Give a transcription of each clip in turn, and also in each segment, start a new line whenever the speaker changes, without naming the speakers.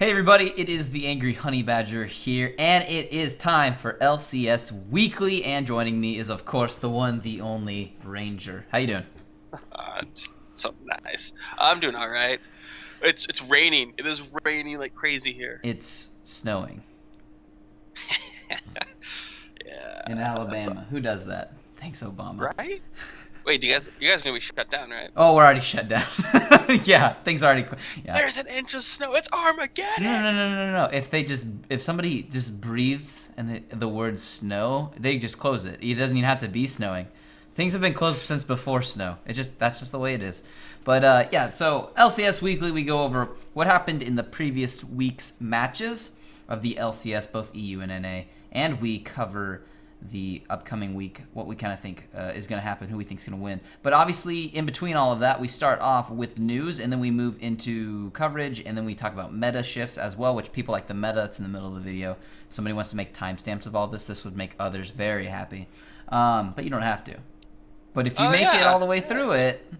Hey everybody, it is the Angry Honey Badger here, and it is time for LCS Weekly, and joining me is, of course, the one, the only Ranger. How you doing?
Just so nice. I'm doing all right. It's raining. It is raining like crazy here.
It's snowing.
Yeah.
In Alabama. Who does that? Thanks, Obama.
Right? Wait, you guys are gonna be shut down, right?
Oh, we're already shut down. Yeah, things already. Yeah.
There's an inch of snow. It's Armageddon.
No. If somebody just breathes and the word snow, they just close it. It doesn't even have to be snowing. Things have been closed since before snow. That's just the way it is. But yeah, so LCS Weekly, we go over what happened in the previous week's matches of the LCS, both EU and NA, and we cover the upcoming week, what we kind of think is going to happen, who we think is going to win. But obviously, in between all of that, we start off with news, and then we move into coverage, and then we talk about meta shifts as well, which people like the meta. It's in the middle of the video. If somebody wants to make timestamps of all this would make others very happy. But you don't have to. But if you make it all the way through it,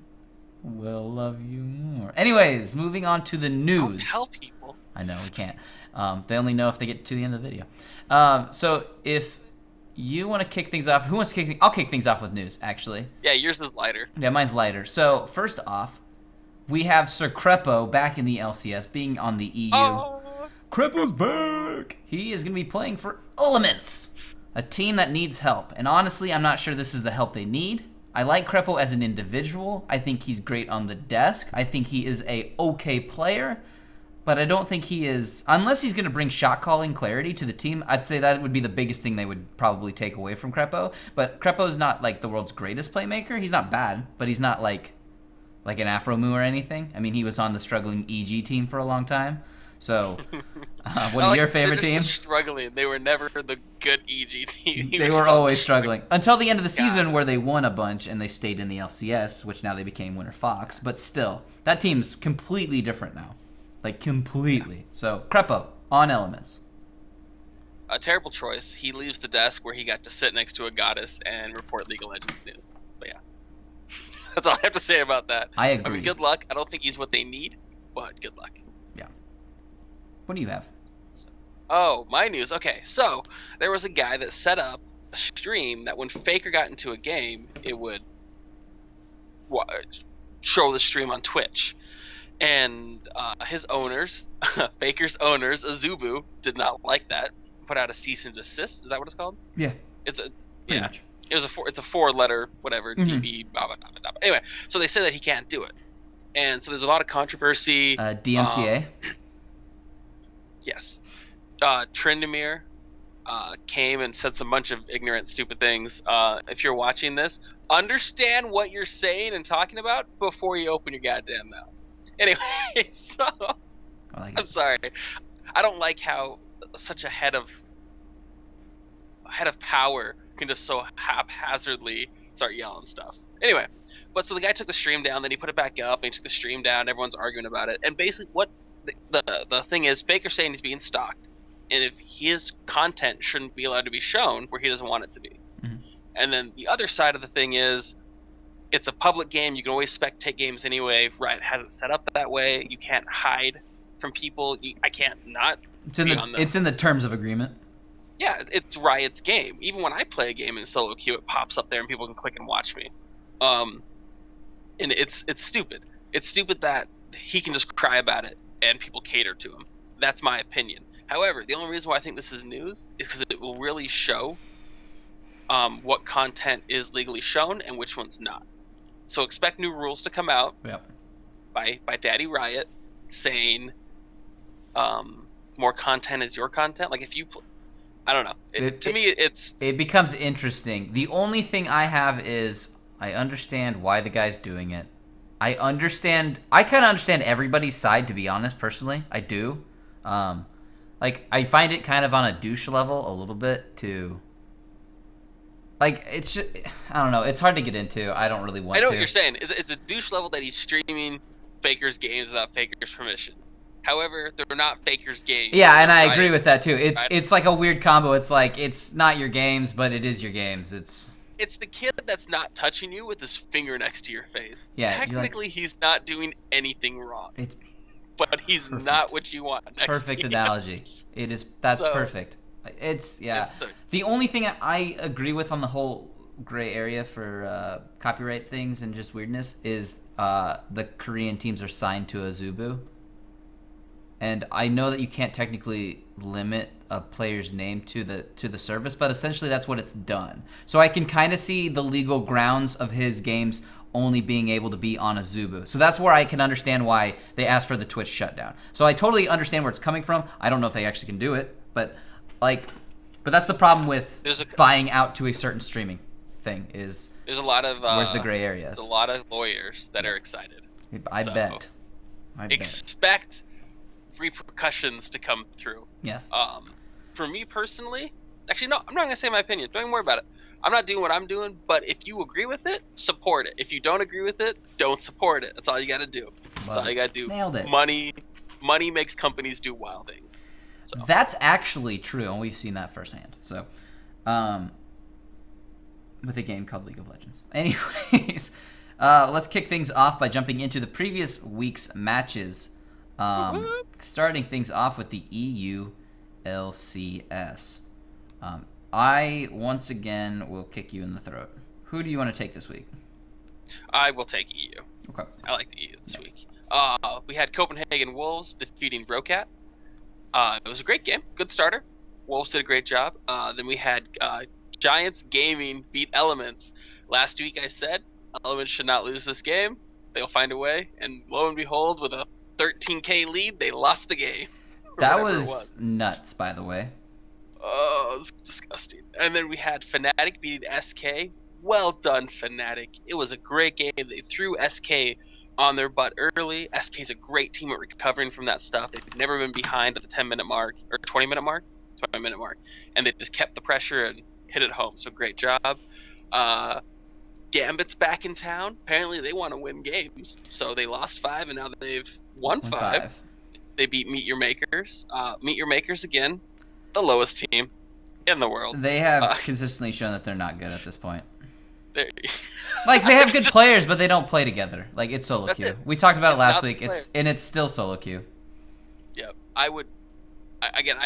we'll love you more. Anyways, moving on to the news.
Don't tell people.
I know, we can't. They only know if they get to the end of the video. So if you want to kick things off, who wants to kick things? I'll kick things off with news, actually.
Yeah, yours is lighter.
Yeah, mine's lighter. So first off, we have Sir Crepo back in the LCS, being on the EU.
Oh.
Crepo's back! He is going to be playing for Elements, a team that needs help. And honestly, I'm not sure this is the help they need. I like Crepo as an individual. I think he's great on the desk. I think he is a okay player. But I don't think he is, unless he's going to bring shot calling clarity to the team, I'd say that would be the biggest thing they would probably take away from Crepo. But Crepo's not like the world's greatest playmaker. He's not bad, but he's not like an Afromu or anything. I mean, he was on the struggling EG team for a long time. So, what are your favorite teams?
Struggling. They were never the good EG team.
They were always struggling. Until the end of the season where they won a bunch and they stayed in the LCS, which now they became Winter Fox. But still, that team's completely different now. Like, completely. So, Crepo, on Elements.
A terrible choice. He leaves the desk where he got to sit next to a goddess and report League of Legends news. But yeah. That's all I have to say about that.
I agree.
I mean, good luck. I don't think he's what they need, but good luck.
Yeah. What do you have?
Oh, my news. Okay, so there was a guy that set up a stream that when Faker got into a game, it would show the stream on Twitch. And his owners, Faker's owners, Azubu, did not like that. Put out a cease and desist. Is that what it's called?
Yeah.
It's a
pretty much.
It's a 4-letter whatever DB. Blah, blah, blah, blah, blah. Anyway, so they say that he can't do it, and so there's a lot of controversy.
DMCA.
Yes. Trindamere came and said some bunch of ignorant, stupid things. If you're watching this, understand what you're saying and talking about before you open your goddamn mouth. Anyway, so I'm sorry. I don't like how such a head of power can just so haphazardly start yelling stuff. Anyway, but so the guy took the stream down, then he put it back up, and he took the stream down. Everyone's arguing about it, and basically what the thing is, Faker's saying he's being stalked, and if his content shouldn't be allowed to be shown where he doesn't want it to be. Mm-hmm. And then the other side of the thing is, it's a public game. You can always spectate games anyway. Riot has it set up that way. You can't hide from people. I can't not.
It's in the terms of agreement.
Yeah, it's Riot's game. Even when I play a game in solo queue, it pops up there and people can click and watch me. And it's stupid. It's stupid that he can just cry about it and people cater to him. That's my opinion. However, the only reason why I think this is news is because it will really show what content is legally shown and which one's not. So expect new rules to come out by Daddy Riot saying more content is your content. Like if you I don't know. It
becomes interesting. The only thing I have is I understand why the guy's doing it. I kind of understand everybody's side, to be honest, personally. I do. Like, I find it kind of on a douche level a little bit to... Like, it's just... I don't know. It's hard to get into. I don't really want to.
I know what you're saying. It's a douche level that he's streaming Faker's games without Faker's permission. However, they're not Faker's games.
Yeah, and I agree with that, too. It's like a weird combo. It's like, it's not your games, but it is your games.
It's the kid that's not touching you with his finger next to your face.
Yeah,
technically, he's not doing anything wrong. but he's
Perfect.
not what you want next
Perfect
to you.
analogy. That's
So,
perfect. It's
It's
the only thing I agree with on the whole gray area for copyright things and just weirdness is the Korean teams are signed to Azubu. And I know that you can't technically limit a player's name to the service, but essentially that's what it's done. So I can kind of see the legal grounds of his games only being able to be on Azubu. So that's where I can understand why they asked for the Twitch shutdown. So I totally understand where it's coming from. I don't know if they actually can do it, but that's the problem with buying out to a certain streaming thing is
there's a lot of
where's the gray areas.
There's a lot of lawyers that are excited.
I bet.
Expect repercussions to come through.
Yes.
For me personally, actually no, I'm not gonna say my opinion. Don't even worry about it. I'm not doing what I'm doing, but if you agree with it, support it. If you don't agree with it, don't support it. That's all you gotta do. That's all you gotta do.
Nailed it.
Money makes companies do wild things. So.
That's actually true, and we've seen that firsthand. So, with a game called League of Legends. Anyways, let's kick things off by jumping into the previous week's matches. Starting things off with the EU LCS. I, once again, will kick you in the throat. Who do you want to take this week?
I will take EU.
Okay.
I like the EU this week. We had Copenhagen Wolves defeating Rocat. It was a great game. Good starter. Wolves did a great job. Then we had Giants Gaming beat Elements. Last week I said Elements should not lose this game. They'll find a way. And lo and behold, with a 13K lead, they lost the game.
That was nuts, by the way.
Oh, it was disgusting. And then we had Fnatic beating SK. Well done, Fnatic. It was a great game. They threw SK on their butt early. SK's a great team at recovering from that stuff. They've never been behind at the 10-minute mark, or 20-minute mark? 20-minute mark. And they just kept the pressure and hit it home. So great job. Gambit's back in town. Apparently they want to win games. So they lost 5 and now they've won 5. They beat Meet Your Makers. Meet Your Makers again. The lowest team in the world.
They have consistently shown that they're not good at this point.
Like
they have good players, but they don't play together. Like it's solo queue. We talked about it last week. It's still solo queue.
Yep. I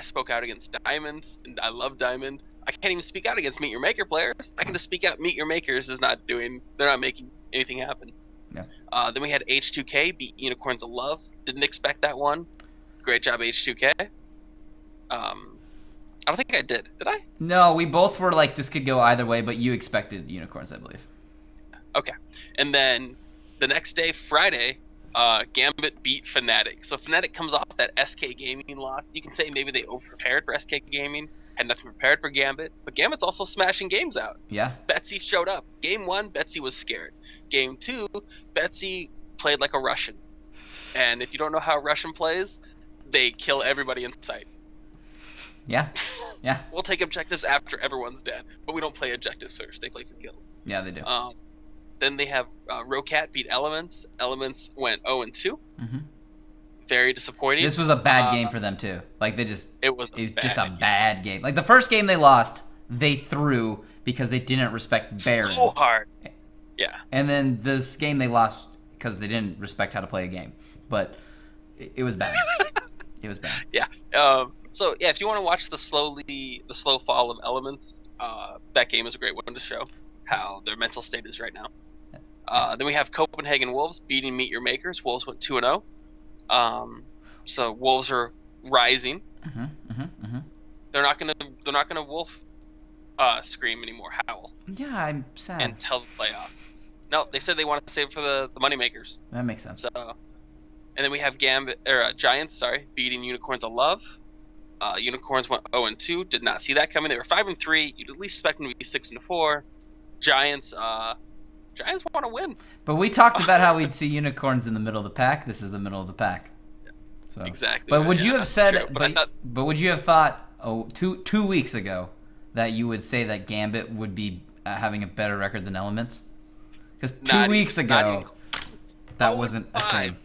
spoke out against Diamond, and I love Diamond. I can't even speak out against Meet Your Maker players. I can just speak out. Meet Your Makers is not doing. They're not making anything happen.
Yeah.
Then we had H2K beat Unicorns of Love. Didn't expect that one. Great job, H2K. I don't think I did. Did I?
No, we both were like, this could go either way, but you expected Unicorns, I believe.
Okay. And then the next day, Friday, Gambit beat Fnatic. So Fnatic comes off that SK Gaming loss. You can say maybe they over-prepared for SK Gaming, had nothing prepared for Gambit, but Gambit's also smashing games out.
Yeah.
Betsy showed up. Game 1, Betsy was scared. Game 2, Betsy played like a Russian. And if you don't know how a Russian plays, they kill everybody in sight.
Yeah. Yeah.
We'll take objectives after everyone's dead, but we don't play objectives first. They play for kills.
Yeah, they do.
Then they have Rocat beat Elements. Elements went 0-2.
Mm-hmm.
Very disappointing.
This was a bad game for them too. Like it was just a
game.
bad game. Like the first game they lost, they threw because they didn't respect Baron.
So hard. Yeah.
And then this game they lost because they didn't respect how to play a game. But it was bad. It was bad.
Yeah. So yeah, if you want to watch the slow fall of Elements, that game is a great one to show how their mental state is right now. Then we have Copenhagen Wolves beating Meet Your Makers. Wolves went 2-0. So Wolves are rising. They're not gonna wolf scream anymore, howl.
Yeah, I'm sad.
Until the playoffs. No, they said they want to save it for the money makers.
That makes sense.
So, and then we have Giants, beating Unicorns of Love. Unicorns went 0-2. Did not see that coming. They were 5-3. You'd at least expect them to be 6-4. Giants want to win.
But we talked about how we'd see unicorns in the middle of the pack. This is the middle of the pack. So.
Exactly.
But would you have said?
True,
but would you have thought? Two weeks ago, that you would say that Gambit would be having a better record than Elements? Because 2 weeks ago, that wasn't a thing.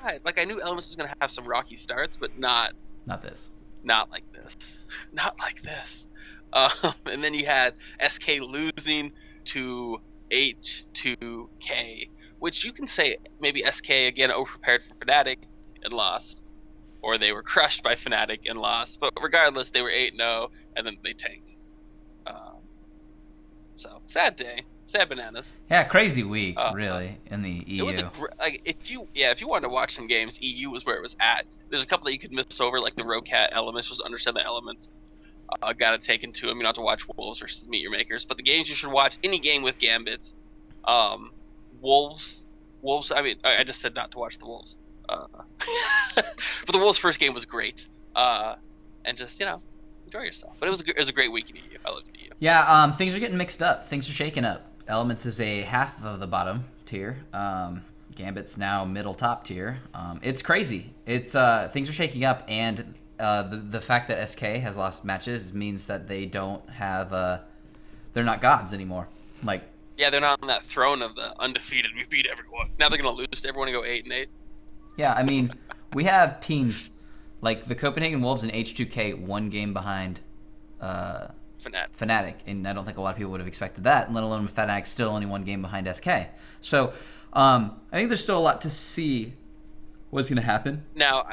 5. Like I knew Elements was gonna have some rocky starts, but not
this.
Not like this. Not like this. And then you had SK losing to H2K, which you can say maybe SK again overprepared for Fnatic. and lost, or they were crushed by Fnatic and lost. But regardless, they were 8-0, and then they tanked. So sad day, sad bananas.
Yeah, crazy week, really, in the EU.
It was if you wanted to watch some games, EU was where it was at. There's a couple that you could miss over, like the Rocat elements, just understand the elements. Got to take into them. You don't have to watch Wolves versus Meet Your Makers, but the games you should watch, any game with Gambits, Wolves. I mean, I just said not to watch the Wolves. But the Wolves' first game was great, and just enjoy yourself. But it was a great week in EU. I loved EU.
Yeah, things are getting mixed up. Things are shaking up. Elements is a half of the bottom tier. Gambit's now middle top tier. It's crazy. It's things are shaking up, and the fact that SK has lost matches means that they don't have they're not gods anymore. Like,
yeah, they're not on that throne of the undefeated. We beat everyone. Now they're gonna lose to everyone and go 8-8.
Yeah, I mean, we have teams like the Copenhagen Wolves and H2K 1 game behind Fnatic, and I don't think a lot of people would have expected that, let alone Fnatic still only 1 game behind SK. So I think there's still a lot to see what's going to happen.
Now,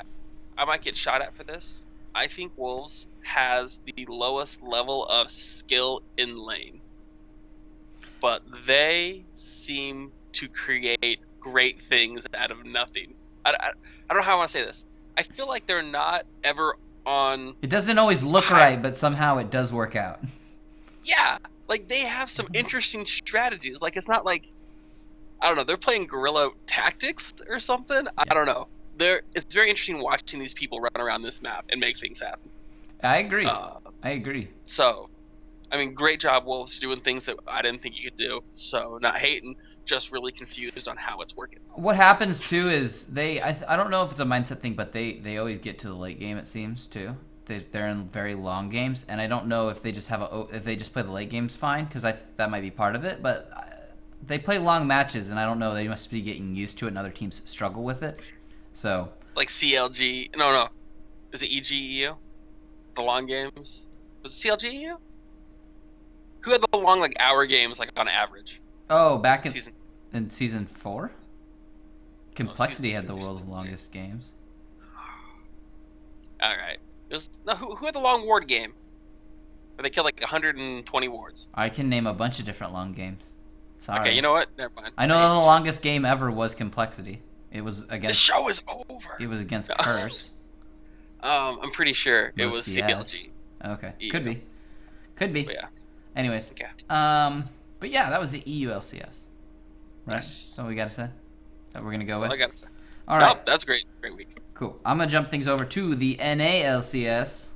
I might get shot at for this. I think Wolves has the lowest level of skill in lane, but they seem to create great things out of nothing. I don't know how I want to say this. I feel like they're not ever on...
It doesn't always look right, but somehow it does work out.
Yeah, like they have some interesting strategies. Like, it's not like, I don't know, they're playing guerrilla tactics or something. I don't know. It's very interesting watching these people run around this map and make things happen.
I agree. I agree.
So, I mean, great job, Wolves, doing things that I didn't think you could do. So, not hating, just really confused on how it's working.
What happens too is I don't know if it's a mindset thing, but they always get to the late game, it seems, too. They're in very long games, and I don't know if they just if they just play the late games fine, because that might be part of it, but they play long matches, and I don't know, they must be getting used to it, and other teams struggle with it. So,
like CLG, no, is it EGEU? The long games? Was it CLG EU? Who had the long, like, hour games, like, on average?
Oh, back in season 4? Complexity had the world's longest games.
Alright. Who had the long ward game? Where they killed like 120 wards.
I can name a bunch of different long games. Sorry.
Okay, you know what? Never mind.
I know the longest game ever was Complexity. It was against...
The show is over!
It was against Curse.
I'm pretty sure it was
CS.
CLG.
Okay. Could be. But yeah. Anyways.
Okay.
But yeah, that was the EU LCS. Right?
Yes.
That's what we got to say? That we're going to go with?
I got to say.
All right.
That's great. Great week.
Cool. I'm going to jump things over to the NA LCS.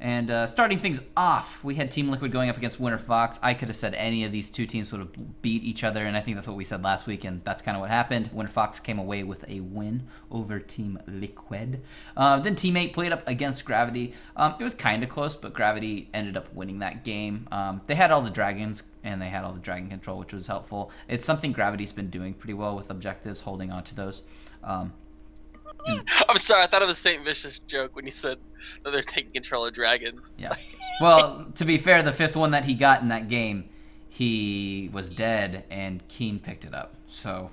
And starting things off, we had Team Liquid going up against Winter Fox. I could have said any of these two teams would have beat each other, and I think that's what we said last week, and that's kind of what happened. Winter Fox came away with a win over Team Liquid. Then Team 8 played up against Gravity. It was kind of close, but Gravity ended up winning that game. They had all the dragons, and they had all the dragon control, which was helpful. It's something Gravity's been doing pretty well with objectives, holding on to those.
I'm sorry, I thought it was Saint Vicious joke when you said that they're taking control of dragons.
Yeah. Well, to be fair, the 5th one that he got in that game, he was dead, and Keen picked it up. So,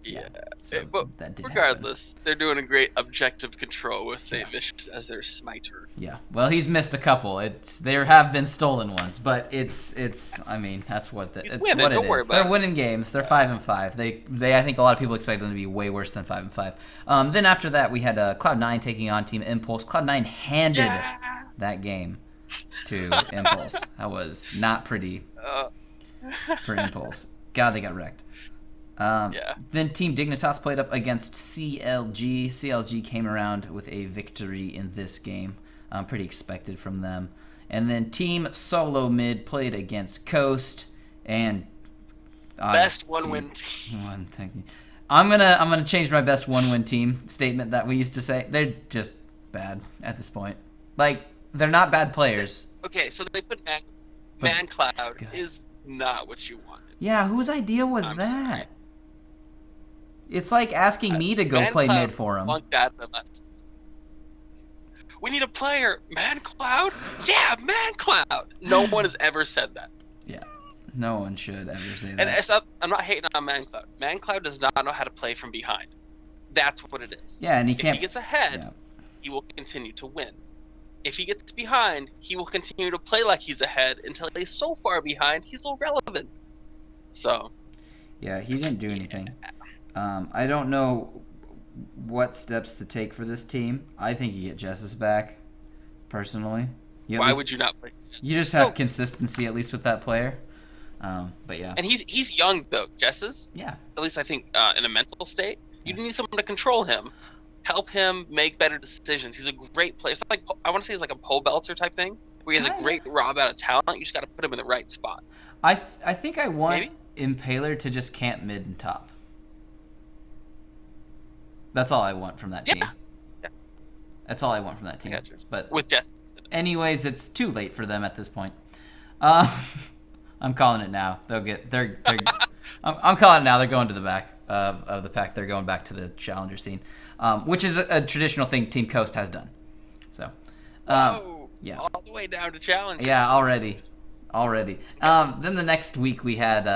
yeah.
So
but
that did
regardless,
happen.
They're doing a great objective control with Saint Vicious as their smiter.
Yeah. Well, he's missed a couple. There have been stolen ones, but it's. I mean, that's what
He's
it's
winning.
what it
Don't worry
is.
about
They're
it.
winning games. They're 5-5. They I think a lot of people expect them to be way worse than 5-5. Then after that, we had Cloud9 taking on Team Impulse. Cloud9 handed that game to Impulse. That was not pretty for Impulse. God, they got wrecked. Then Team Dignitas played up against CLG. CLG came around with a victory in this game. Pretty expected from them. And then Team Solo Mid played against Coast and
best one-win team.
Thank you. I'm gonna change my best one-win team statement that we used to say. They're just bad at this point. Like, they're not bad players.
Okay, so they put Man Cloud is not what you wanted.
Yeah, whose idea was that? Sorry. It's like asking me to go play mid for him.
We need a player. Man Cloud? Yeah, Man Cloud. No one has ever said that.
Yeah, no one should ever say that.
And I'm not hating on Man Cloud. Man Cloud does not know how to play from behind. That's what it is.
Yeah, and he
If
can't.
he gets ahead,
Yeah.
he will continue to win. If he gets behind, he will continue to play like he's ahead until he's so far behind he's irrelevant. So.
Yeah, he didn't do anything. I don't know what steps to take for this team. I think you get Jess's back, personally.
Why would you not play Jess?
You just have consistency, at least with that player. But yeah.
And he's young, though. Jess's?
Yeah.
At least I think in a mental state. You need someone to control him. Help him make better decisions. He's a great player. It's like, I want to say he's like a pole belter type thing, where he has a great raw amount of talent. You just got to put him in the right spot.
I think I want Impaler to just camp mid and top. That's all I want from that team.
Yeah.
That's all I want from that team. But
with Jess.
Anyways, it's too late for them at this point. I'm calling it now. I'm calling it now. They're going to the back of the pack. They're going back to the challenger scene, which is a traditional thing Team Coast has done. So, yeah,
all the way down to challenger.
Yeah, already. Then the next week we had,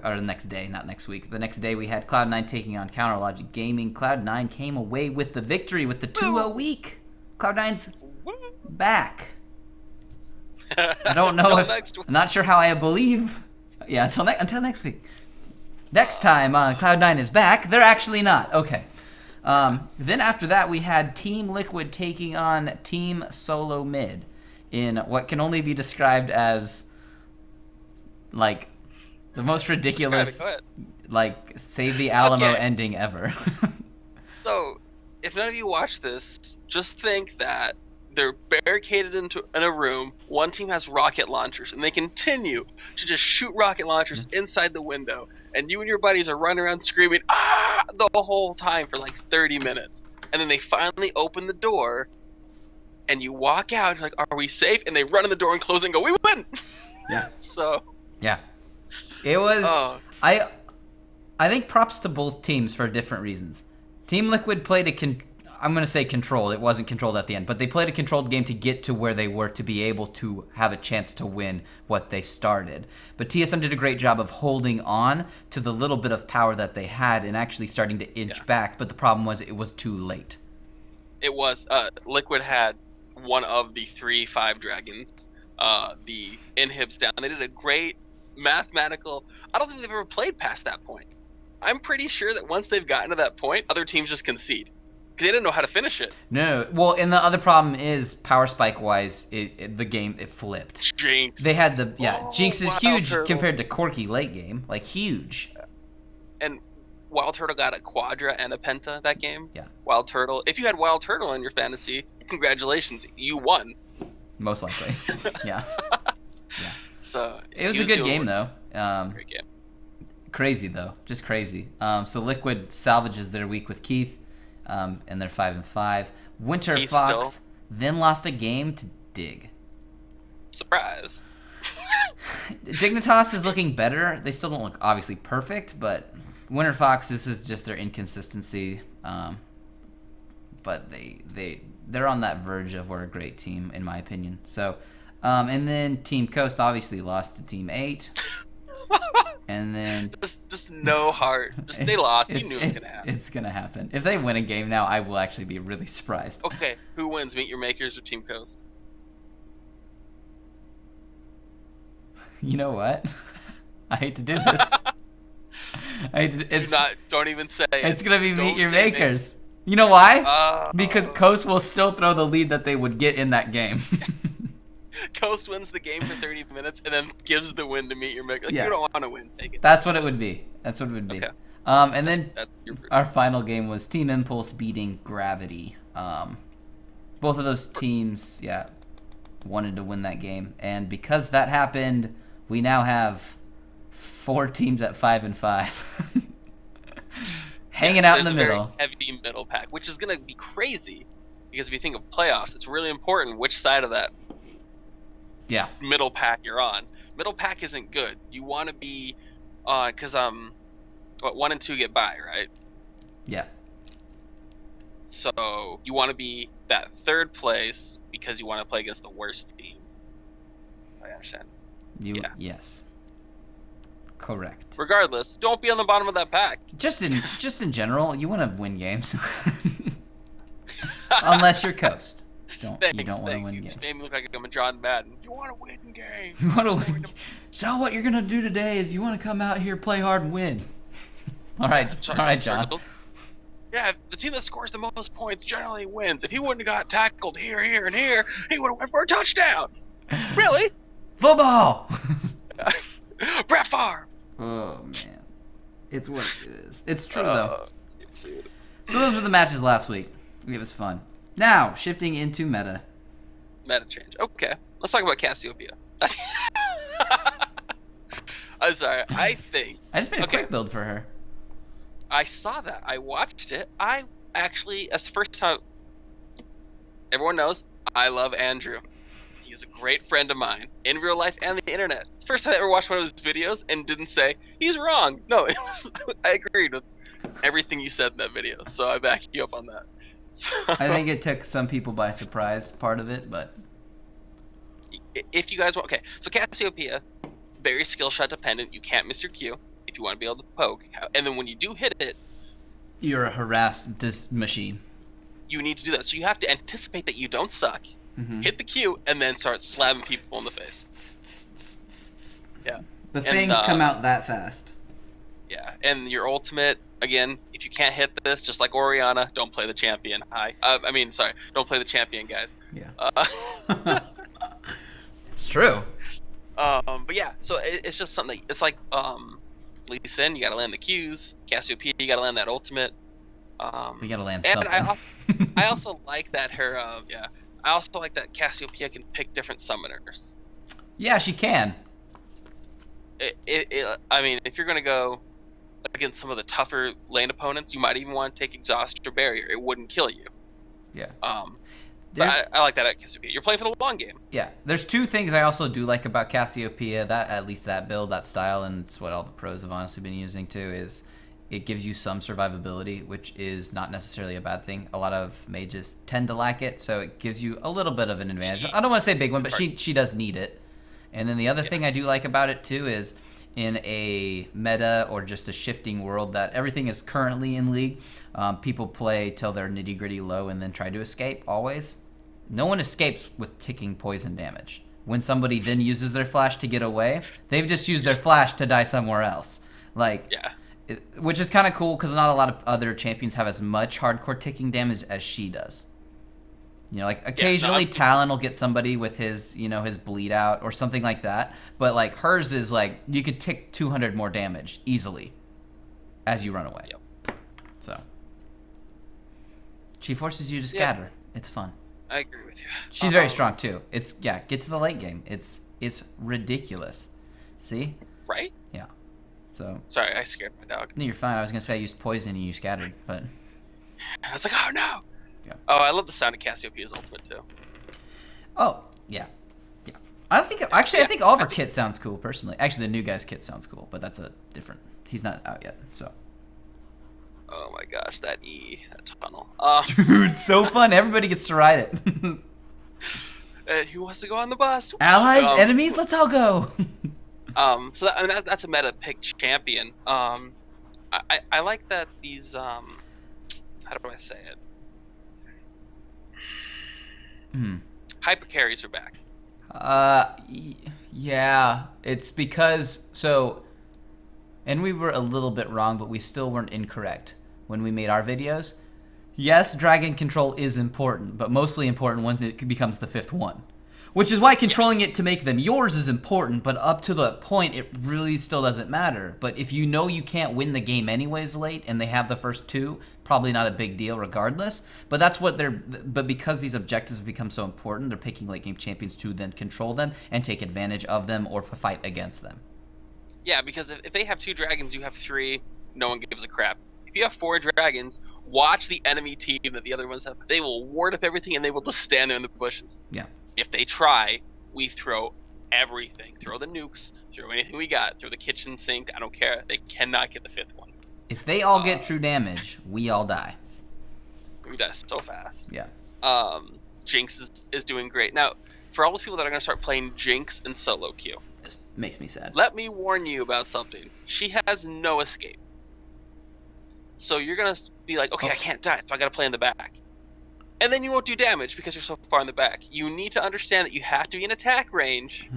or the next day, not next week. The next day we had Cloud9 taking on CounterLogic Gaming. Cloud9 came away with the victory with the 2-0 week. Cloud9's back. I don't know if I'm not sure how I believe. Yeah, until next week. Next time on Cloud9 is back, they're actually not. Okay. Then after that, we had Team Liquid taking on Team Solo Mid in what can only be described as like the most ridiculous, like Save the Alamo ending ever.
So, if none of you watch this, just think that they're barricaded in a room. One team has rocket launchers, and they continue to just shoot rocket launchers inside the window. And you and your buddies are running around screaming, "Ah!" the whole time for like 30 minutes. And then they finally open the door, and you walk out, you're like, "Are we safe?" And they run in the door and close it and go, "We win!"
Yeah.
So.
Yeah. It was. I think props to both teams for different reasons. Team Liquid played I'm going to say controlled. It wasn't controlled at the end, but they played a controlled game to get to where they were to be able to have a chance to win what they started. But TSM did a great job of holding on to the little bit of power that they had and actually starting to inch back, but the problem was it was too late.
It was. Liquid had one of the 3-5 dragons, the inhibs down. They did a great mathematical... I don't think they've ever played past that point. I'm pretty sure that once they've gotten to that point, other teams just concede. Because they didn't know how to finish it.
No. Well, and the other problem is, power spike-wise, the game, it flipped.
Jinx.
They had the... Yeah, Jinx is huge compared to Corki late game. Like, huge.
And Wild Turtle got a Quadra and a Penta that game.
Yeah.
Wild Turtle. If you had Wild Turtle in your fantasy, congratulations. You won.
Most likely. Yeah. Yeah.
So
it was a good game, though.
Great game.
Crazy, though. Just crazy. So Liquid salvages their week with Keith, and they're 5-5. Winter
Keith
Fox then lost a game to Dig.
Surprise.
Dignitas is looking better. They still don't look obviously perfect, but Winter Fox, this is just their inconsistency. But they're on that verge of we're a great team, in my opinion. So, and then Team Coast obviously lost to Team 8. And then
just no heart. They lost. You knew it was gonna happen.
It's gonna happen. If they win a game now, I will actually be really surprised.
Okay, who wins? Meet Your Makers or Team Coast?
You know what? I hate to do this.
Don't even say it.
It's gonna be Meet Your Makers. You know why? Because Coast will still throw the lead that they would get in that game.
Coast wins the game for 30 minutes and then gives the win to Meet Your Maker. Like, you don't want to win, take it.
That's what it would be. Okay. And then
that's your
our final game was Team Impulse beating Gravity. Both of those teams, wanted to win that game. And because that happened, we now have 4 teams at 5-5. Hanging out in the middle.
Very heavy middle pack, which is going to be crazy. Because if you think of playoffs, it's really important which side of that middle pack you're on. Middle pack isn't good. You want to be on, because 1 and 2 get by, right?
Yeah.
So you want to be that 3rd place because you want to play against the worst team. I understand.
Yes. Correct.
Regardless, don't be on the bottom of that pack.
Just in general, you want to win games. Unless you're Coast. You don't want to win
You
games.
just made me look like I'm a John Madden. You want to win games.
You want to win. So what you're gonna do today is you want to come out here, play hard, and win. All right, John.
Yeah, the team that scores the most points generally wins. If he wouldn't have got tackled here, here, and here, he would have went for a touchdown. Really?
Football.
Brett Favre.
Oh man, it's what it is. It's true though.
Dude.
So those were the matches last week. It was fun. Now shifting into meta.
Meta change. Okay, let's talk about Cassiopeia. I'm sorry. I
just made a quick build for her.
I saw that. I watched it. I actually, that's the first time. Everyone knows I love Andrew. He's a great friend of mine in real life and the internet. It's the first time I ever watched one of his videos and didn't say he's wrong. No, I agreed with everything you said in that video, so I back you up on that. So,
I think it took some people by surprise, part of it, but
if you guys want, okay. So Cassiopeia, very skill shot dependent. You can't miss your Q if you want to be able to poke, and then when you do hit it,
you're a harassed machine.
You need to do that. So you have to anticipate that you don't suck, hit the Q, and then start slamming people in the face. Yeah.
The things come out that fast.
Yeah, and your ultimate, again, if you can't hit this, just like Oriana, don't play the champion. Don't play the champion, guys.
Yeah. It's true.
But yeah, so it's just something. It's like Lee Sin, you gotta land the Qs. Cassiopeia, you gotta land that ultimate.
We gotta land
and
something.
I also like that her. I also like that Cassiopeia can pick different summoners.
Yeah, she can.
I mean, if you're gonna go against some of the tougher lane opponents, you might even want to take Exhaust or Barrier. It wouldn't kill you.
Yeah.
But I like that at Cassiopeia. You're playing for the long game.
Yeah. There's two things I also do like about Cassiopeia, that at least that build, that style, and it's what all the pros have honestly been using too, is it gives you some survivability, which is not necessarily a bad thing. A lot of mages tend to lack it, so it gives you a little bit of an advantage. I don't want to say big one, but she does need it. And then the other thing I do like about it too is in a meta or just a shifting world that everything is currently in League, people play till they're nitty-gritty low and then try to escape always. No one escapes with ticking poison damage. When somebody then uses their flash to get away, they've just used their flash to die somewhere else. Which is kind of cool because not a lot of other champions have as much hardcore ticking damage as she does. You know, like occasionally Talon will get somebody with his, his bleed out or something like that. But like hers is like you could tick 200 more damage easily as you run away.
Yep.
So she forces you to scatter. It's fun.
I agree with you.
She's very strong too. Get to the late game. It's ridiculous. See?
Right?
Yeah. So.
Sorry, I scared my dog.
No, you're fine. I was gonna say I used poison and you scattered, but.
I was like, oh no.
Yeah.
Oh, I love the sound of Cassiopeia's ultimate too.
Oh yeah. I think all of her kit sounds cool personally. Actually, the new guy's kit sounds cool, but that's a different. He's not out yet, so.
Oh my gosh, that tunnel.
Dude, so fun. Everybody gets to ride
it. Who wants to go on the bus?
Allies, enemies, let's all go.
So that's a meta pick champion. I like that these how do I say it? Hyper carries are back.
Yeah, it's because and we were a little bit wrong, but we still weren't incorrect when we made our videos. Yes, dragon control is important, but mostly important when it becomes the fifth one. Which is why controlling it to make them yours is important, but up to the point, it really still doesn't matter. But if you know you can't win the game anyways late, and they have the first two, probably not a big deal regardless. But that's what but because these objectives have become so important, they're picking late game champions to then control them and take advantage of them or fight against them.
Yeah, because if they have 2 dragons, you have 3, no one gives a crap. If you have 4 dragons, watch the enemy team that the other ones have. They will ward up everything and they will just stand there in the bushes.
Yeah.
If they try, we throw everything. Throw the nukes, throw anything we got, throw the kitchen sink, I don't care. They cannot get the 5th one.
If they all get true damage, we all die.
We die so fast.
Yeah.
Jinx is doing great. Now, for all those people that are going to start playing Jinx and solo queue.
makes me sad.
Let me warn you about something. She has no escape. So you're going to be like, okay, I can't die, so I got to play in the back. And then you won't do damage because you're so far in the back. You need to understand that you have to be in attack range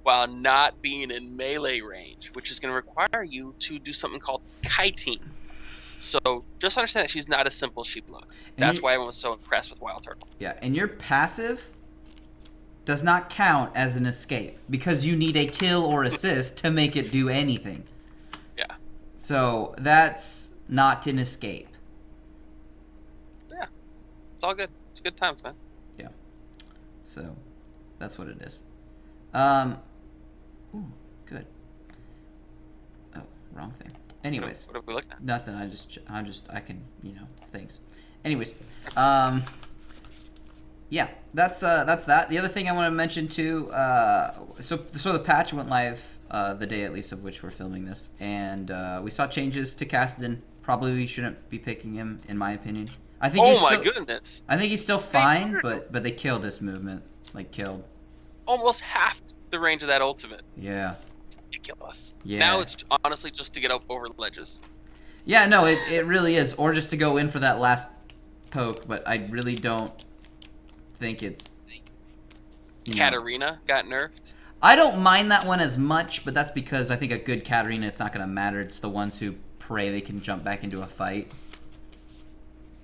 while not being in melee range, which is going to require you to do something called kiting. So just understand that she's not as simple as she looks. That's why everyone was so impressed with Wild Turtle.
Yeah, and your passive does not count as an escape because you need a kill or assist to make it do anything.
Yeah.
So that's not an escape.
Yeah. It's all good. It's good times, man.
Yeah. So that's what it is. Ooh, good. Oh, wrong thing. Anyways.
What have we looked at?
Nothing. I can, things. Anyways. Yeah, that's that. The other thing I want to mention too, so the patch went live the day at least of which we're filming this, and we saw changes to Cassidy. Probably we shouldn't be picking him, in my opinion. I think
goodness!
I think he's still fine, but they killed this movement, killed
almost half the range of that ultimate.
Yeah.
Ridiculous.
Yeah.
Now it's honestly just to get up over ledges.
Yeah, no, it really is, or just to go in for that last poke, but I really don't think it's
Katarina got nerfed.
I don't mind that one as much, but that's because I think a good Katarina, it's not going to matter. It's the ones who pray they can jump back into a fight.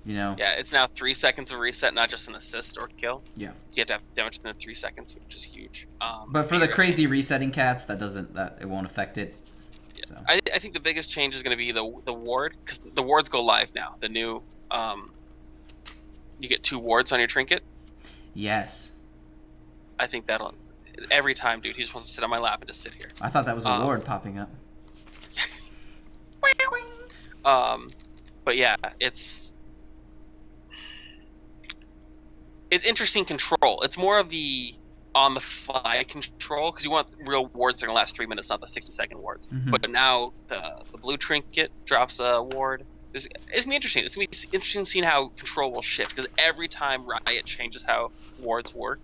Yeah,
it's now 3 seconds of reset, not just an assist or kill.
Yeah.
You have to have damage within 3 seconds, which is huge.
But for the crazy resetting cats, it won't affect it.
Yeah.
So.
I think the biggest change is going to be the ward, because the wards go live now. The new, you get 2 wards on your trinket.
Yes.
I think that'll every time, dude. He just wants to sit on my lap and just sit here.
I thought that was a ward popping up.
But yeah, it's interesting control. It's more of the on the fly control because you want real wards that are gonna last 3 minutes, not the 60-second wards.
Mm-hmm.
But now the blue trinket drops a ward. It's gonna be interesting. It's gonna be interesting seeing how control will shift because every time Riot changes how wards work,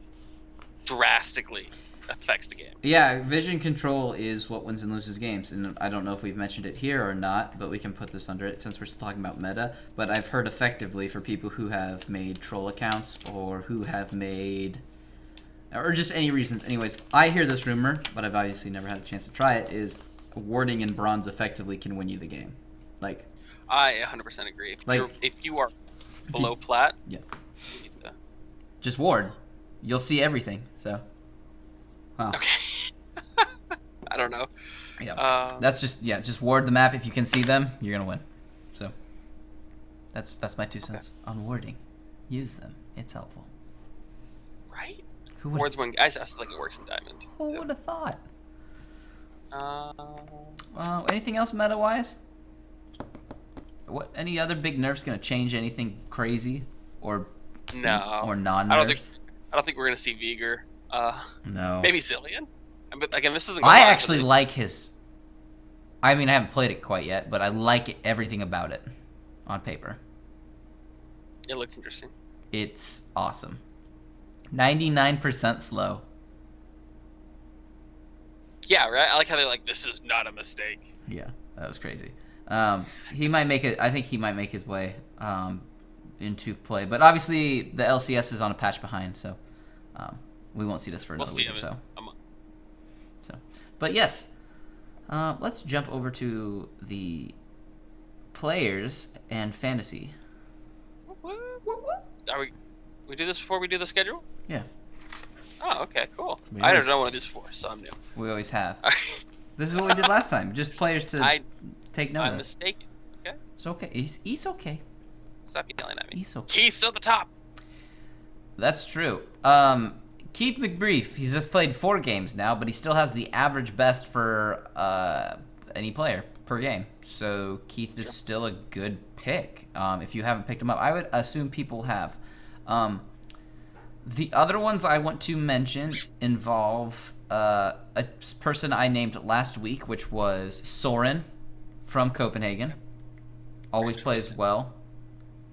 drastically affects the game.
Yeah, vision control is what wins and loses games, and I don't know if we've mentioned it here or not, but we can put this under it since we're still talking about meta. But I've heard effectively for people who have made troll accounts or who have made, or just any reasons. Anyways, I hear this rumor, but I've obviously never had a chance to try it, is warding in bronze effectively can win you the game.
I 100% agree. If you are below plat,
yeah,
you need to
just ward. You'll see everything, so. Huh.
Okay. I don't know.
Yeah. That's just ward the map. If you can see them, you're gonna win. So that's my 2 cents on warding. Use them. It's helpful.
Right?
Who
Wards when I still think it works in Diamond.
Who would have thought? Anything else meta wise? What? Any other big nerfs gonna change anything crazy or non-nerfs?
I don't think we're gonna see Veigar.
No.
Maybe Zillion. But again, this isn't.
I actually like his. I mean, I haven't played it quite yet, but I like everything about it on paper.
It looks interesting.
It's awesome. 99% slow.
Yeah, right. I like how they're like, this is not a mistake.
Yeah, that was crazy. He might make it. I think he might make his way into play, but obviously the LCS is on a patch behind, so we won't see this for another week or so. But yes, let's jump over to the players and fantasy.
Are we do this before we do the schedule?
Yeah.
Oh, okay, cool. I don't know what it is for, so I'm new.
We always have. This is what we did last time. Just players to take note of.
I'm mistaken. Okay.
It's okay. He's okay.
Stop yelling at me.
He's okay.
Keith's at the top.
That's true. Keith McBrief, he's played 4 games now, but he still has the average best for any player per game. So Keith is still a good pick. If you haven't picked him up, I would assume people have. The other ones I want to mention involve a person I named last week, which was Soren from Copenhagen. Always plays well,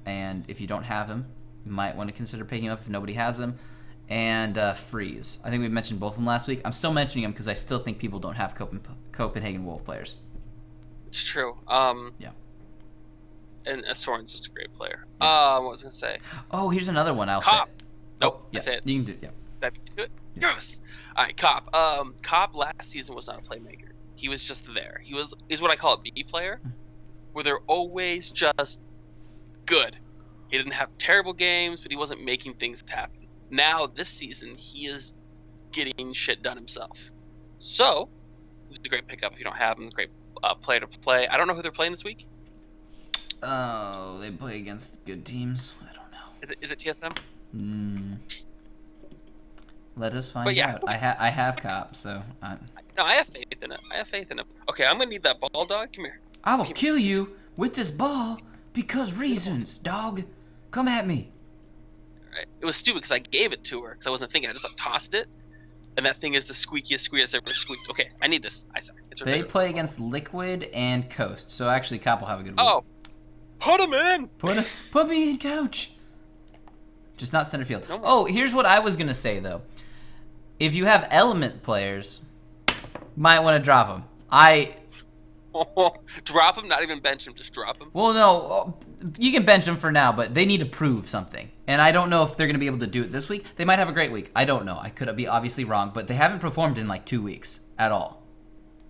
and if you don't have him, you might want to consider picking him up if nobody has him. and Freeze. I think we mentioned both of them last week. I'm still mentioning them because I still think people don't have Copenhagen Wolf players.
It's true.
Yeah.
And Soren's just a great player.
Yeah.
What was I gonna say?
Oh, here's another one I'll
Cop.
say.
Nope.
Yeah,
I say it.
you can do. Yeah.
Did I beat you to it? Yes. All right, Cop. Cop last season was not a playmaker. He was just there. He's what I call a B player, where they're always just good. He didn't have terrible games, but he wasn't making things happen. Now this season, he is getting shit done himself. So he's a great pickup if you don't have him. Great player to play. I don't know who they're playing this week.
Oh, they play against good teams. I don't know.
Is it TSM?
Let us find
But yeah.
out. I have Cop, so
No, I have faith in it. Okay, I'm gonna need that ball, dog. Come here.
I will kill you with this ball because reasons, dog. Come at me.
All right. It was stupid because I gave it to her because I wasn't thinking. I just tossed it, and that thing is the squeakiest squeak I've ever squeaked. Okay, I need this. Sorry. It's right
They
there.
play against Liquid and Coast, so actually Cop will have a good week.
Oh, put him in.
Put me in, coach. Just not center field.
No more.
Oh, here's what I was gonna say though. If you have element players, might want to drop them.
Drop him, not even bench him, just drop him.
Well, no, you can bench them for now, but they need to prove something. And I don't know if they're going to be able to do it this week. They might have a great week. I don't know. I could be obviously wrong, but they haven't performed in like 2 weeks at all.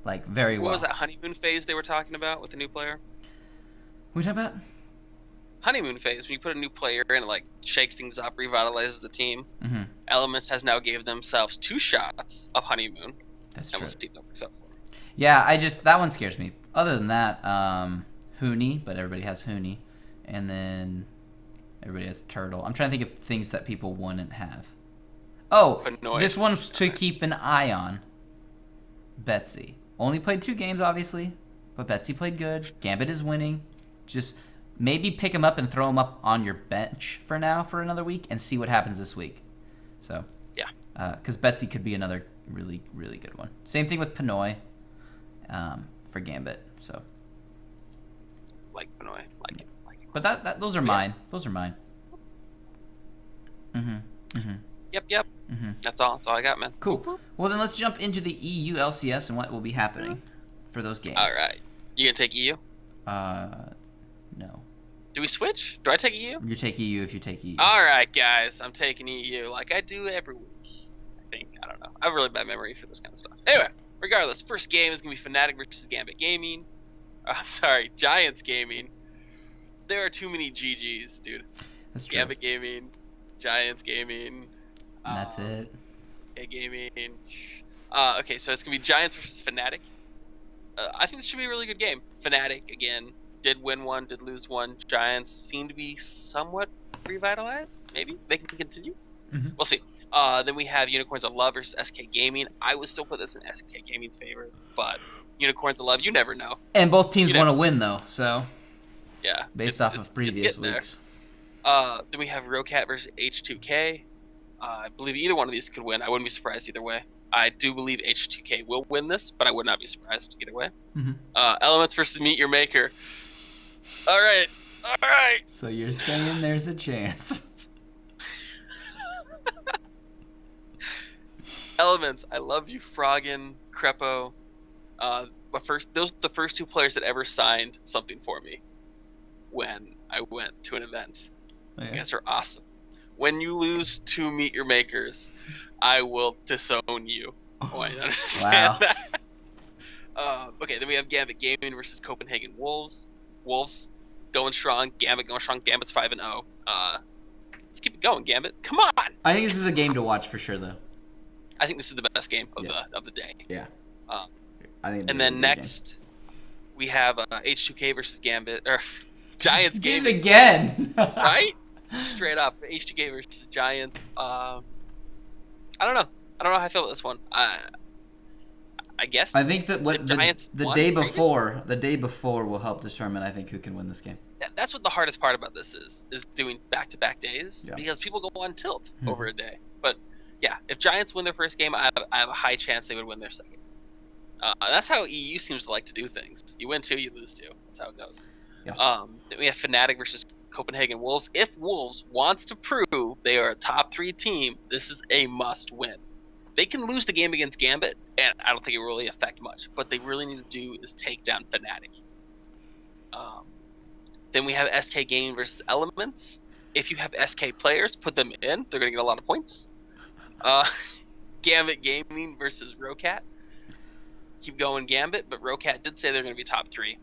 Like, very well.
What was that honeymoon phase they were talking about with the new player?
What are you talking about?
Honeymoon phase, when you put a new player in, it like shakes things up, revitalizes the team.
Mm-hmm.
Elements has now gave themselves 2 shots of honeymoon.
That's
and
true.
we'll see if that works out for them.
Yeah, that one scares me. Other than that, Hooney, but everybody has Hooney. And then everybody has Turtle. I'm trying to think of things that people wouldn't have. Oh,
Panoy.
this one's to keep an eye on. Betsy. Only played 2 games, obviously, but Betsy played good. Gambit is winning. Just maybe pick him up and throw him up on your bench for now for another week and see what happens this week. So,
yeah.
Because Betsy could be another really, really good one. Same thing with Panoy for Gambit. So,
Like Panoy. Like it.
but those are mine. Those are mine.
Yep. That's all I got, man.
Cool. Well, then let's jump into the EU LCS and what will be happening for those games.
All right. You gonna take EU?
No.
Do we switch? Do I take EU?
You take EU if you take EU.
All right, guys. I'm taking EU like I do every week. I think. I don't know. I have a really bad memory for this kind of stuff. Anyway, regardless, first game is gonna be Fnatic versus Gambit Gaming. I'm sorry, Giants Gaming. There are too many GGs, dude.
That's true.
Gambit Gaming, Giants Gaming.
That's it.
Gaming. Okay, so it's gonna be Giants versus Fnatic. I think this should be a really good game. Fnatic again did win one, did lose one. Giants seem to be somewhat revitalized. Maybe they can continue.
Mm-hmm.
We'll see. Then we have Unicorns of Love versus SK Gaming. I would still put this in SK Gaming's favor, but Unicorns of Love, you never know.
And both teams want to win though, so
yeah,
based off of previous weeks.
Then we have Rocat versus H2K. I believe either one of these could win. I wouldn't be surprised either way. I do believe H2K will win this, but I would not be surprised either way.
Mm-hmm.
Elements versus Meet Your Maker. All right.
So you're saying there's a chance.
Elements, I love you, Froggen, Crepo. Those are the first 2 players that ever signed something for me when I went to an event.
Okay.
You guys are awesome. When you lose to Meet Your Makers, I will disown you. Oh, I understand that. Okay, then we have Gambit Gaming versus Copenhagen Wolves. Wolves going strong. Gambit going strong. Gambit's 5-0. Let's keep it going, Gambit. Come on!
I think this is a game to watch for sure, though.
I think this is the best game of the day.
Yeah.
I think. And then next, we have H2K versus Gambit or Giants
Did
Gaming.
it again.
Right? Straight up, H2K versus Giants. I don't know how I feel about this one. I guess.
I think that what the
won
day before will help determine, I think, who can win this game.
That's what the hardest part about this is doing back-to-back days,
Yeah.
because people go on tilt over a day. But yeah, if Giants win their first game, I have a high chance they would win their second. That's how EU seems to like to do things. You win 2, you lose 2. That's how it goes.
Yeah.
Then we have Fnatic versus Copenhagen Wolves. If Wolves wants to prove They are a top 3 team. This is a must win. They can lose the game against Gambit, and I don't think it will really affect much. What they really need to do is take down Fnatic. Then we have SK Gaming versus Elements. If you have SK players, put them in. They're going to get a lot of points. Gambit Gaming versus Rocat. Keep going Gambit, but Rocat did say they're going to be top 3.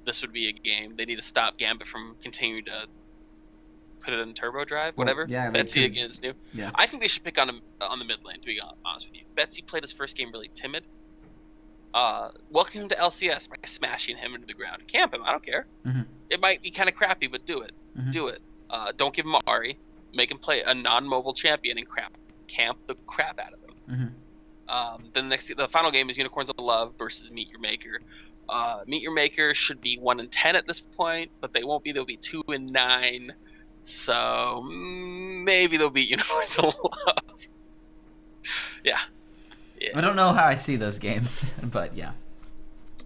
This would be a game. They need to stop Gambit from continuing to put it in turbo drive, whatever.
Well, yeah,
Betsy against new.
Yeah.
I think they should pick on the mid lane, to be honest with you. Betsy played his first game really timid. Welcome him to LCS by smashing him into the ground. Camp him, I don't care.
Mm-hmm.
It might be kind of crappy, but do it.
Mm-hmm.
Do it. Don't give him Ari. Make him play a non-mobile champion and camp the crap out of him.
Mm-hmm.
Then the final game is Unicorns of Love versus Meet Your Maker. Meet Your Maker should be 1-10 at this point, but they won't be. They'll be 2-9. So maybe they'll beat Unicorns of Love. Yeah.
I don't know how I see those games, but yeah,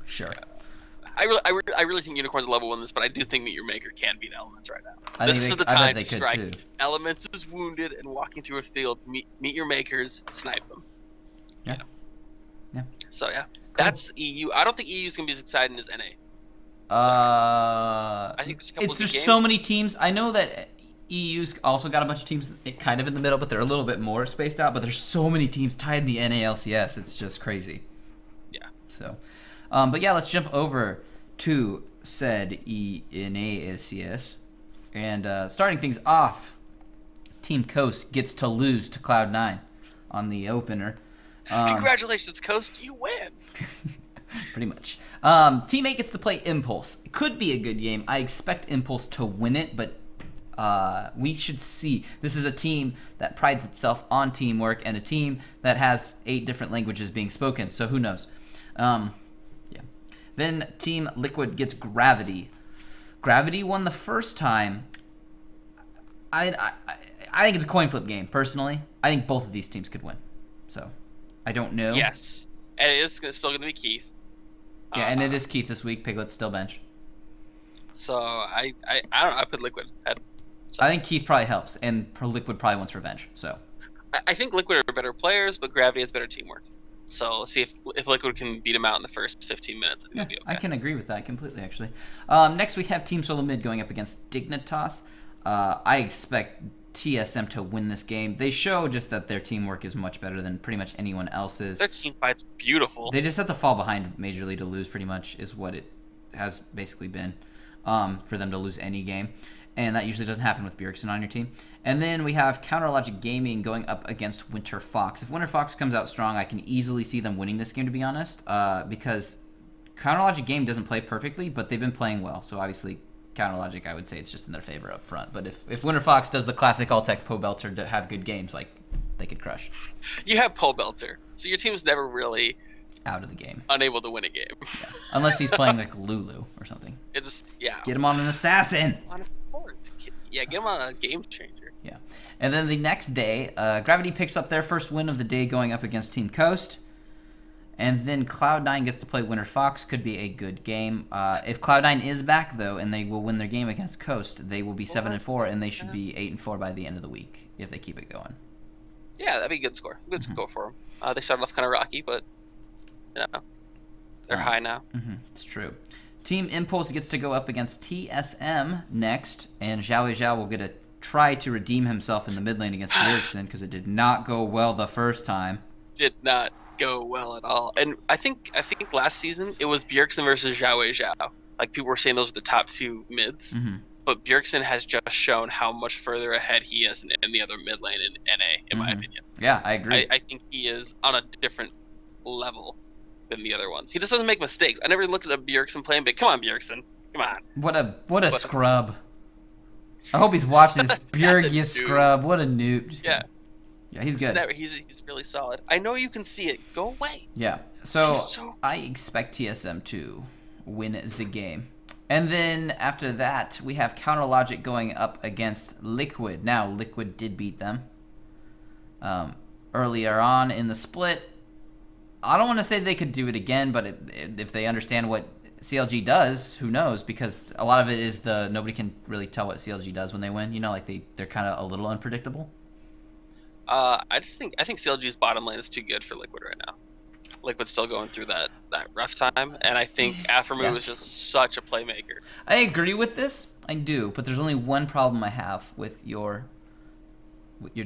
sure.
I really think Unicorns of Love will win this, but I do think Meet Your Maker can beat Elements right now.
I bet they
to
could
strike.
too.
Elements is wounded and walking through a field. Meet Your Makers, snipe them.
Yeah.
You know?
Yeah.
So yeah, that's EU. I don't think EU is gonna be as exciting as NA.
I
think there's a couple of
there's
games.
so many teams. I know that EU's also got a bunch of teams kind of in the middle, but they're a little bit more spaced out. But there's so many teams tied in the NA LCS. It's just crazy.
Yeah.
So, but yeah, let's jump over to said NA LCS, and starting things off, Team Coast gets to lose to Cloud9 on the opener.
Congratulations, Coast, you win.
Pretty much. Team 8 gets to play Impulse. It could be a good game. I expect Impulse to win it, but we should see. This is a team that prides itself on teamwork and a team that has 8 different languages being spoken, so who knows. Yeah. Then Team Liquid gets Gravity. Gravity won the first time. I think it's a coin flip game, personally. I think both of these teams could win. So, I don't know.
Yes. And it is still going to be Keith.
Yeah, and it is Keith this week. Piglet's still bench.
So, I don't know. I put Liquid ahead. So.
I think Keith probably helps, and Liquid probably wants revenge. So,
I think Liquid are better players, but Gravity has better teamwork. So let's see if Liquid can beat him out in the first 15 minutes. I think it'll be okay.
I can agree with that completely, actually. Next, we have Team Solo Mid going up against Dignitas. I expect TSM to win this game. They show just that their teamwork is much better than pretty much anyone else's.
Their team fight's beautiful.
They just have to fall behind majorly to lose, pretty much, is what it has basically been for them to lose any game. And that usually doesn't happen with Bjergsen on your team. And then we have Counterlogic Gaming going up against Winter Fox. If Winter Fox comes out strong, I can easily see them winning this game, to be honest, because Counterlogic Game doesn't play perfectly, but they've been playing well. So obviously, Counterlogic, I would say it's just in their favor up front. But if Winter Fox does the classic all-tech Poe Belter to have good games, like, they could crush.
You have Poe Belter, so your team's never really
out of the game,
unable to win a game.
Yeah. Unless he's playing like Lulu or something.
It just
get him on an assassin.
On a support. Yeah, get him on a game changer.
Yeah. And then the next day, Gravity picks up their first win of the day going up against Team Coast. And then Cloud9 gets to play Winter Fox. Could be a good game. If Cloud9 is back, though, and they will win their game against Coast, they will be 7-4, and they should be 8-4 by the end of the week if they keep it going.
Yeah, that'd be a good score. Good score for them. They started off kind of rocky, but they're high now.
It's true. Team Impulse gets to go up against TSM next, and Zhao Zhao will get a try to redeem himself in the mid lane against Bjergsen because it did not go well the first time.
Did not go well at all. And I think last season it was Bjergsen versus Zhao Zhao. Like, people were saying those were the top 2 mids. But Bjergsen has just shown how much further ahead he is in the other mid lane in NA, in my opinion.
Yeah, I agree.
I think he is on a different level than the other ones. He just doesn't make mistakes. I never looked at a Bjergsen playing, but come on, Bjergsen. Come on.
What a scrub. I hope he's watching this. Bjerg, you scrub. What a noob. Just kidding. Yeah, he's good.
He's really solid. I know you can see it. Go away.
Yeah. So I expect TSM to win the game. And then after that, we have Counterlogic going up against Liquid. Now, Liquid did beat them earlier on in the split. I don't want to say they could do it again, but if they understand what CLG does, who knows? Because a lot of it is nobody can really tell what CLG does when they win. You know, like they're kind of a little unpredictable.
I think CLG's bottom lane is too good for Liquid right now. Liquid's still going through that rough time, and I think Aphromoo is just such a playmaker.
I agree with this. I do, but there's only one problem I have with your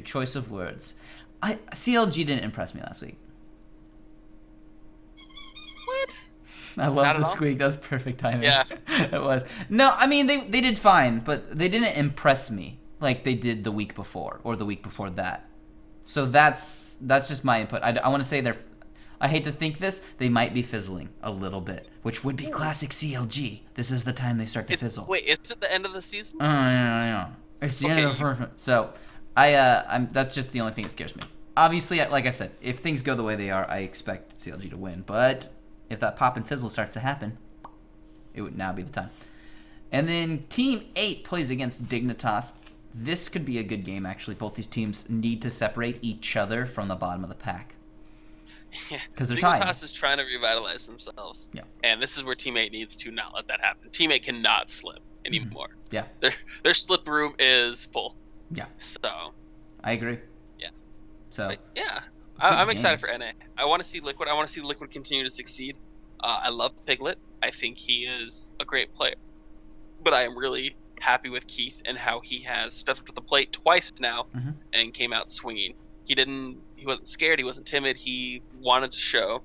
choice of words. CLG didn't impress me last week.
What?
I love the squeak. That was perfect timing.
Yeah.
It was. No, I mean, they did fine, but they didn't impress me like they did the week before or the week before that. So that's just my input. I want to say I hate to think this, they might be fizzling a little bit, which would be classic CLG. This is the time they start to fizzle.
Wait, is it the end of the season?
Yeah. It's the end of the first one. So, that's just the only thing that scares me. Obviously, like I said, if things go the way they are, I expect CLG to win. But if that pop and fizzle starts to happen, it would now be the time. And then Team 8 plays against Dignitas. This could be a good game, actually. Both these teams need to separate each other from the bottom of the pack.
Yeah,
because they're tied.
Dignitas is trying to revitalize themselves.
Yeah.
And this is where Team 8 needs to not let that happen. Team 8 cannot slip anymore.
Yeah.
Their slip room is full.
Yeah.
So.
I agree.
Yeah.
So.
But yeah. I'm excited for NA. I want to see Liquid. I want to see Liquid continue to succeed. I love Piglet. I think he is a great player. But I am really happy with Keith and how he has stepped up to the plate twice now and came out swinging. He wasn't scared, he wasn't timid, he wanted to show,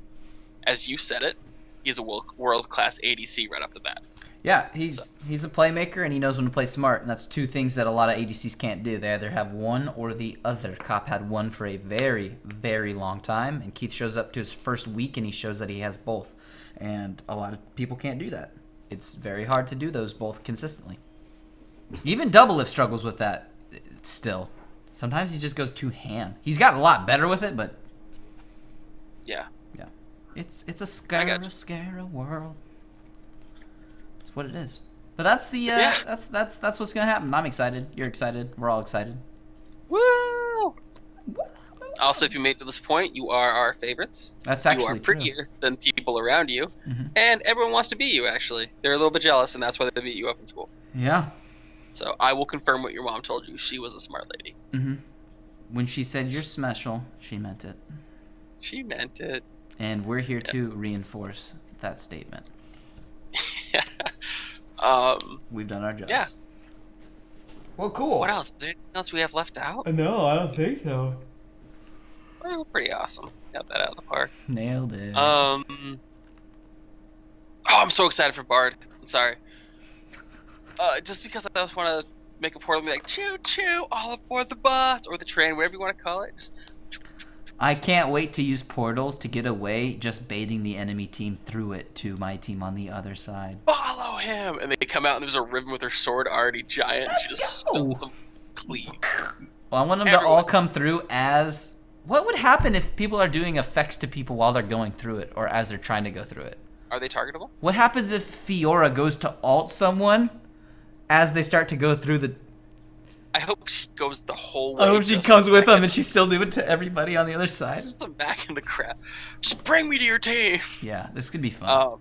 as you said it, he's a world-class ADC right off the bat.
Yeah, he's a playmaker and he knows when to play smart, and that's two things that a lot of ADCs can't do. They either have one or the other. Cop had one for a very, very long time, and Keith shows up to his first week and he shows that he has both. And a lot of people can't do that. It's very hard to do those both consistently. Even Doublelift struggles with that still. Sometimes he just goes too ham. He's got a lot better with it, but
yeah.
It's a scary world. That's what it is. But that's the that's what's gonna happen. I'm excited. You're excited. We're all excited.
Woo! Also, if you made it to this point, you are our favorites.
That's actually
you are prettier than people around you, and everyone wants to beat you. Actually, they're a little bit jealous, and that's why they beat you up in school.
Yeah.
So I will confirm what your mom told you. She was a smart lady.
When she said you're special, she meant it.
She meant it.
And we're here to reinforce that statement.
Yeah.
We've done our jobs.
Yeah.
Well, cool.
What else? Is there anything else we have left out?
No, I don't think so.
Oh, pretty awesome. Got that out of the park.
Nailed it.
Oh, I'm so excited for Bard. I'm sorry. Just because I just want to make a portal and be like, choo choo, all aboard the bus or the train, whatever you want to call it. Just...
I can't wait to use portals to get away, just baiting the enemy team through it to my team on the other side.
Follow him! And they come out and there's a Riven with her sword already giant. She just stuns them clean.
Well, I want them to all come through as... What would happen if people are doing effects to people while they're going through it or as they're trying to go through it?
Are they targetable?
What happens if Fiora goes to ult someone as they start to go through the...
I hope she goes the whole way.
I hope she comes with them and she's still doing it to everybody on the other side.
Just some back in the crap. Just bring me to your team.
Yeah, this could be fun.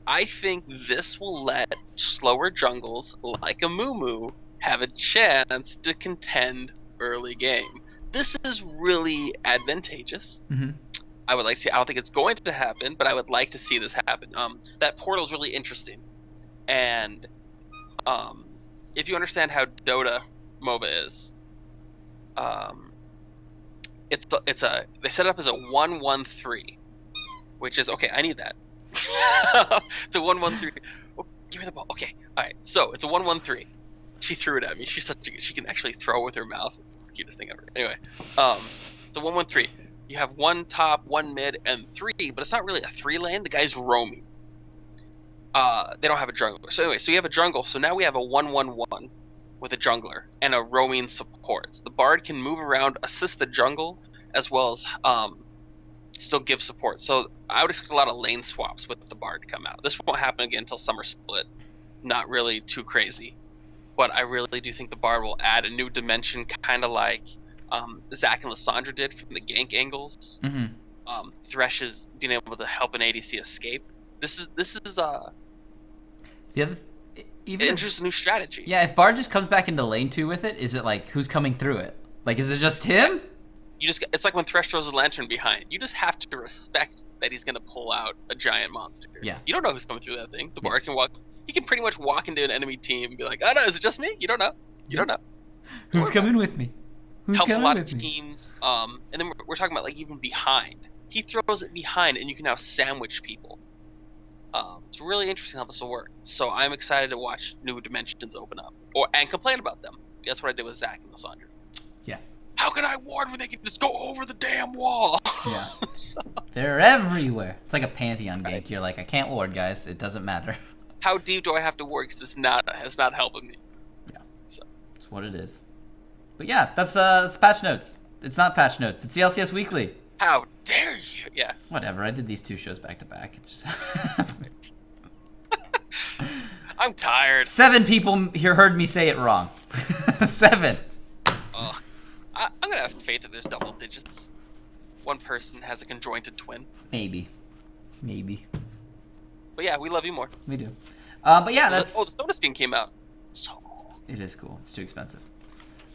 I think this will let slower jungles like a Moo have a chance to contend early game. This is really advantageous. I would like to see. I don't think it's going to happen, but I would like to see this happen. That portal is really interesting, and if you understand how Dota MOBA is, they set it up as a 1-1-3, which is okay. I need that. It's a 1-1-3. Oh, give me the ball. Okay, all right. So it's a 1-1-3. She threw it at me. She's she can actually throw with her mouth. It's the cutest thing ever. Anyway, it's a 1-1-3. You have one top, one mid, and three, but it's not really a 3-lane. The guy's roaming. They don't have a jungler. So anyway, so you have a jungle. So now we have a 1-1-1 with a jungler and a roaming support. The Bard can move around, assist the jungle, as well as still give support. So I would expect a lot of lane swaps with the Bard to come out. This won't happen again until Summer Split. Not really too crazy. But I really do think the Bard will add a new dimension, kind of like Zac and Lissandra did from the gank angles. Thresh is being able to help an ADC escape. This is
The other, even if,
introduce a new strategy.
yeah, if Bard just comes back into lane 2 with it, is it like who's coming through it? Like, is it just him?
It's like when Thresh throws a lantern behind. You just have to respect that he's gonna pull out a giant monster.
Yeah.
You don't know who's coming through that thing. The Bard can walk. He can pretty much walk into an enemy team and be like, "Oh no, is it just me? You don't know. You don't know."
Who's coming with me? Who's
Helps a
coming
lot
with
of
me?
teams. And then we're talking about like even behind. He throws it behind, and you can now sandwich people. It's really interesting how this will work. So I'm excited to watch new dimensions open up, and complain about them. That's what I did with Zach and Lysandra.
Yeah.
How can I ward when they can just go over the damn wall?
Yeah.
So,
They're everywhere. It's like a Pantheon gank.
Right.
You're like, I can't ward, guys. It doesn't matter.
how deep do I have to ward? Because it's not helping me.
Yeah.
So
It's what it is. But yeah, that's patch notes. It's not patch notes. It's the LCS Weekly.
how dare you? Yeah.
Whatever. I did these 2 shows back to back. It's just
I'm tired.
7 people here heard me say it wrong. 7.
I'm gonna have faith that there's double digits. One person has a conjointed twin.
Maybe.
But yeah, we love you more.
We do. But yeah, that's.
Oh, the Soda skin came out. So cool.
It is cool. It's too expensive.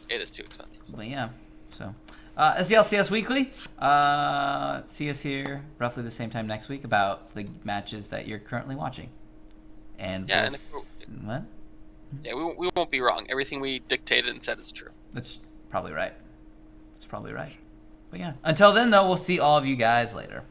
It is too expensive.
But yeah, so it's the LCS Weekly. See us here roughly the same time next week about the matches that you're currently watching. And
Yeah,
what?
Yeah, we won't be wrong. Everything we dictated and said is true.
That's probably right. But yeah, until then though, we'll see all of you guys later.